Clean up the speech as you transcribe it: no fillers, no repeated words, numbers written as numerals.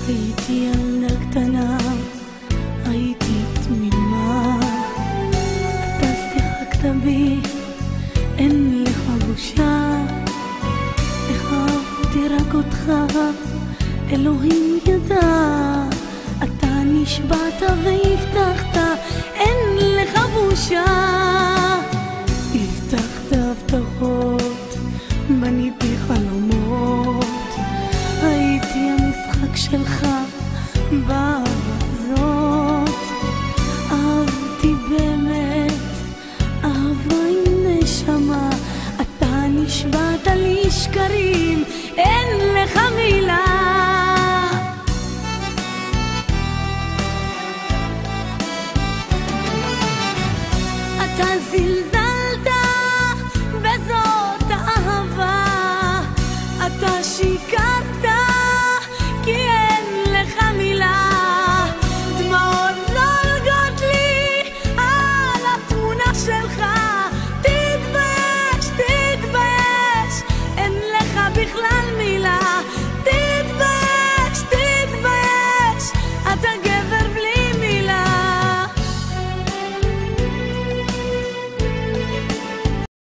הייתי ילדה קטנה, הייתי תמימה, אתה שיחקת בי, אין לך בושה, אהבתי רק אותך, אלוהים ידע, אתה נשבעת והבטחת, אין לך בושה, הבטחת הבטחות, בניתי חלומות, הייתי המשחק שלך בבזות, אהבתי באמת, אהבה עם נשמה, אתה נשבעת לי שקרים, אין לך מילה. אתה זלזלת בזאת האהבה, אתה שיקרת כי אין לך מילה, דמעות זולגות לי על התמונה שלך, תתבייש, תתבייש, אין לך בכלל